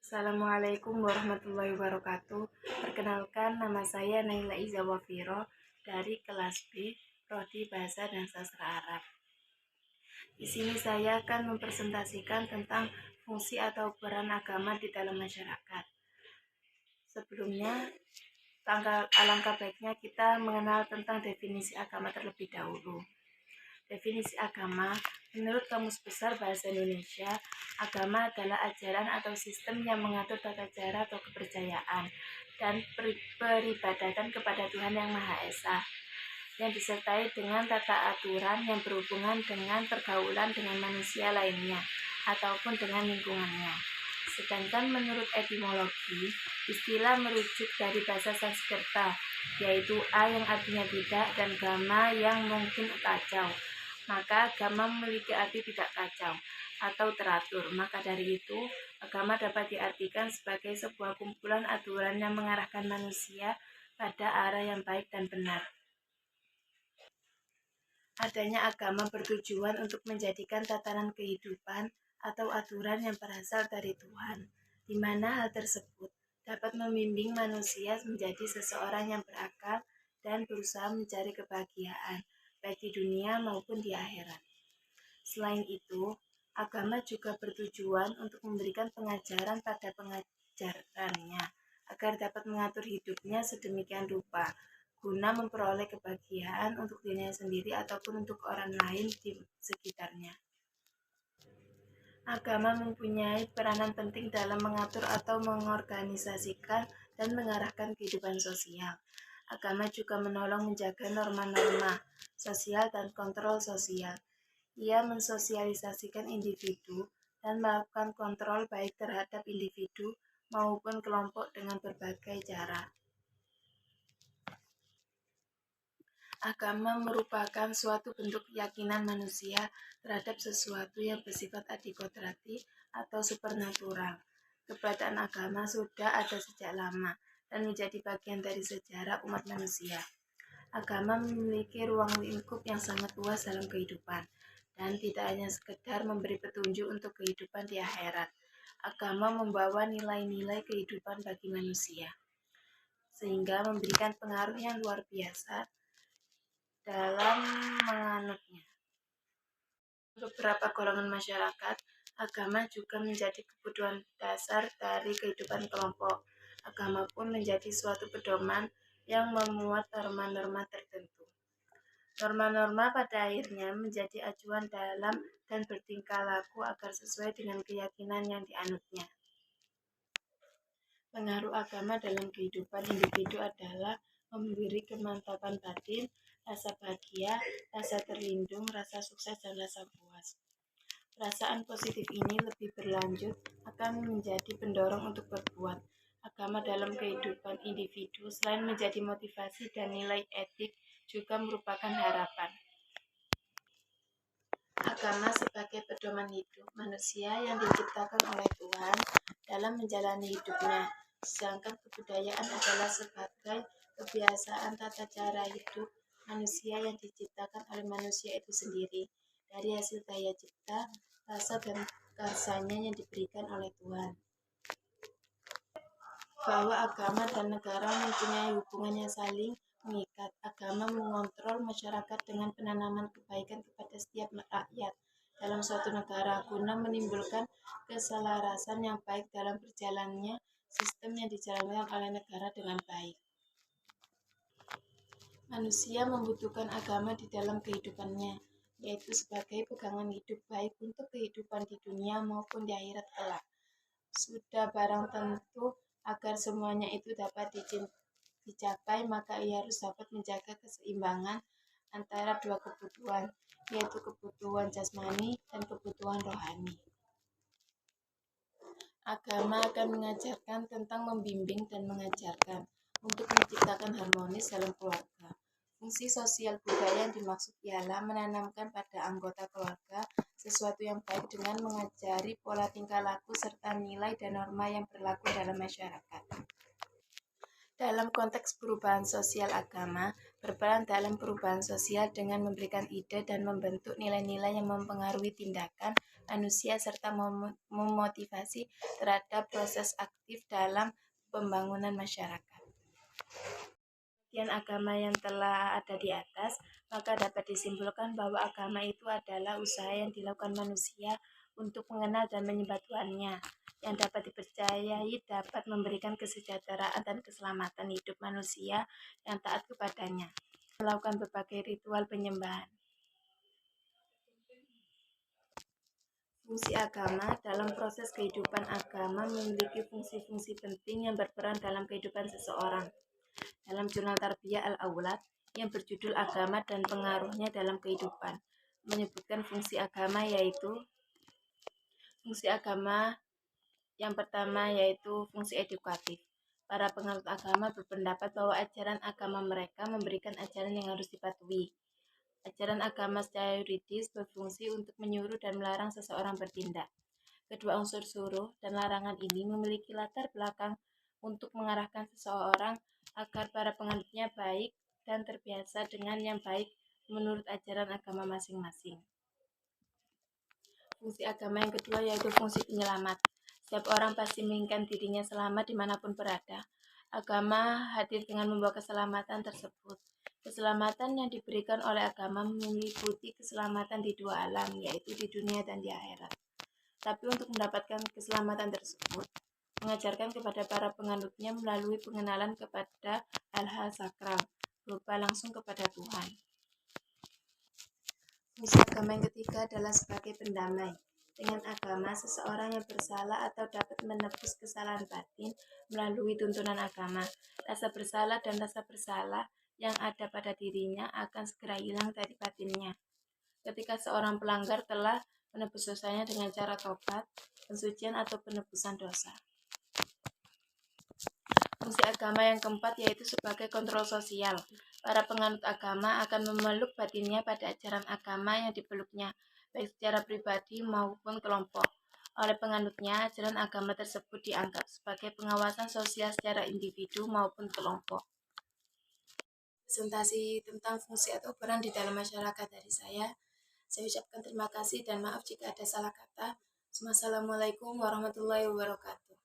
Assalamualaikum warahmatullahi wabarakatuh. Perkenalkan, nama saya Naila Iza Wafiro dari kelas B, Prodi Bahasa dan Sastra Arab. Di sini saya akan mempresentasikan tentang fungsi atau peran agama di dalam masyarakat. Sebelumnya, alangkah baiknya kita mengenal tentang definisi agama terlebih dahulu. Definisi agama, menurut Kamus Besar Bahasa Indonesia, agama adalah ajaran atau sistem yang mengatur tata cara atau kepercayaan dan peribadatan kepada Tuhan Yang Maha Esa, yang disertai dengan tata aturan yang berhubungan dengan pergaulan dengan manusia lainnya ataupun dengan lingkungannya. Sedangkan menurut etimologi, istilah merujuk dari bahasa Sanskerta, yaitu a yang artinya tidak dan gama yang mungkin kacau. Maka agama memiliki arti tidak kacau atau teratur. Maka dari itu, agama dapat diartikan sebagai sebuah kumpulan aturan yang mengarahkan manusia pada arah yang baik dan benar. Adanya agama bertujuan untuk menjadikan tatanan kehidupan atau aturan yang berasal dari Tuhan, di mana hal tersebut dapat membimbing manusia menjadi seseorang yang berakal dan berusaha mencari kebahagiaan, baik di dunia maupun di akhirat. Selain itu, agama juga bertujuan untuk memberikan pengajaran pada pengajarannya, agar dapat mengatur hidupnya sedemikian rupa, guna memperoleh kebahagiaan untuk dirinya sendiri ataupun untuk orang lain di sekitarnya. Agama mempunyai peranan penting dalam mengatur atau mengorganisasikan dan mengarahkan kehidupan sosial. Agama juga menolong menjaga norma-norma sosial dan kontrol sosial. Ia mensosialisasikan individu dan melakukan kontrol baik terhadap individu maupun kelompok dengan berbagai cara. Agama merupakan suatu bentuk keyakinan manusia terhadap sesuatu yang bersifat adikodrati atau supernatural. Keberadaan agama sudah ada sejak lama dan menjadi bagian dari sejarah umat manusia. Agama memiliki ruang lingkup yang sangat luas dalam kehidupan dan tidak hanya sekedar memberi petunjuk untuk kehidupan di akhirat. Agama membawa nilai-nilai kehidupan bagi manusia, sehingga memberikan pengaruh yang luar biasa dalam menganutnya. Beberapa golongan masyarakat, agama juga menjadi kebutuhan dasar dari kehidupan kelompok. Agama pun menjadi suatu pedoman yang memuat norma-norma tertentu. Norma-norma pada akhirnya menjadi acuan dalam dan bertingkah laku agar sesuai dengan keyakinan yang dianutnya. Pengaruh agama dalam kehidupan individu adalah memberi kemantapan batin, rasa bahagia, rasa terlindung, rasa sukses, dan rasa puas. Perasaan positif ini lebih berlanjut akan menjadi pendorong untuk berbuat. Agama dalam kehidupan individu selain menjadi motivasi dan nilai etik juga merupakan harapan. Agama sebagai pedoman hidup manusia yang diciptakan oleh Tuhan dalam menjalani hidupnya, sedangkan kebudayaan adalah sebagai kebiasaan tata cara hidup manusia yang diciptakan oleh manusia itu sendiri dari hasil daya cipta, rasa dan karsanya yang diberikan oleh Tuhan. Bahwa agama dan negara mempunyai hubungannya saling mengikat. Agama mengontrol masyarakat dengan penanaman kebaikan kepada setiap rakyat dalam suatu negara guna menimbulkan keselarasan yang baik dalam berjalannya sistem yang dijalankan oleh negara dengan baik. Manusia membutuhkan agama di dalam kehidupannya, yaitu sebagai pegangan hidup baik untuk kehidupan di dunia maupun di akhirat kelak. Sudah barang tentu agar semuanya itu dapat dicapai, maka ia harus dapat menjaga keseimbangan antara dua kebutuhan, yaitu kebutuhan jasmani dan kebutuhan rohani. Agama akan mengajarkan tentang membimbing dan mengajarkan untuk menciptakan harmonis dalam keluarga. Fungsi sosial budaya yang dimaksud ialah menanamkan pada anggota keluarga sesuatu yang baik dengan mengajari pola tingkah laku serta nilai dan norma yang berlaku dalam masyarakat. Dalam konteks perubahan sosial, agama berperan dalam perubahan sosial dengan memberikan ide dan membentuk nilai-nilai yang mempengaruhi tindakan manusia serta memotivasi terhadap proses aktif dalam pembangunan masyarakat. Pengertian agama yang telah ada di atas, maka dapat disimpulkan bahwa agama itu adalah usaha yang dilakukan manusia untuk mengenal dan menyembah Tuhannya, yang dapat dipercayai dapat memberikan kesejahteraan dan keselamatan hidup manusia yang taat kepadanya, melakukan berbagai ritual penyembahan. Fungsi agama dalam proses kehidupan agama memiliki fungsi-fungsi penting yang berperan dalam kehidupan seseorang. Dalam jurnal Tarbiyah Al-Aulad yang berjudul Agama dan Pengaruhnya dalam Kehidupan, menyebutkan fungsi agama yaitu fungsi agama yang pertama yaitu fungsi edukatif. Para penganut agama berpendapat bahwa ajaran agama mereka memberikan ajaran yang harus dipatuhi. Ajaran agama secara yuridis berfungsi untuk menyuruh dan melarang seseorang bertindak. Kedua unsur suruh dan larangan ini memiliki latar belakang untuk mengarahkan seseorang agar para penganutnya baik dan terbiasa dengan yang baik menurut ajaran agama masing-masing. Fungsi agama yang kedua yaitu fungsi penyelamat. Setiap orang pasti menginginkan dirinya selamat dimanapun berada. Agama hadir dengan membawa keselamatan tersebut. Keselamatan yang diberikan oleh agama meliputi keselamatan di dua alam, yaitu di dunia dan di akhirat. Tapi untuk mendapatkan keselamatan tersebut, mengajarkan kepada para penganutnya melalui pengenalan kepada hal-hal sakral, berupa langsung kepada Tuhan. Fungsi agama yang ketiga adalah sebagai pendamai. Dengan agama, seseorang yang bersalah atau dapat menebus kesalahan batin melalui tuntunan agama. Rasa bersalah dan rasa bersalah yang ada pada dirinya akan segera hilang dari batinnya. Ketika seorang pelanggar telah menebus dosanya dengan cara tobat, pensucian atau penebusan dosa. Fungsi agama yang keempat yaitu sebagai kontrol sosial. Para penganut agama akan memeluk batinnya pada ajaran agama yang dipeluknya, baik secara pribadi maupun kelompok. Oleh penganutnya, ajaran agama tersebut dianggap sebagai pengawasan sosial secara individu maupun kelompok. Presentasi tentang fungsi atau peran di dalam masyarakat dari saya ucapkan terima kasih dan maaf jika ada salah kata. Wassalamualaikum warahmatullahi wabarakatuh.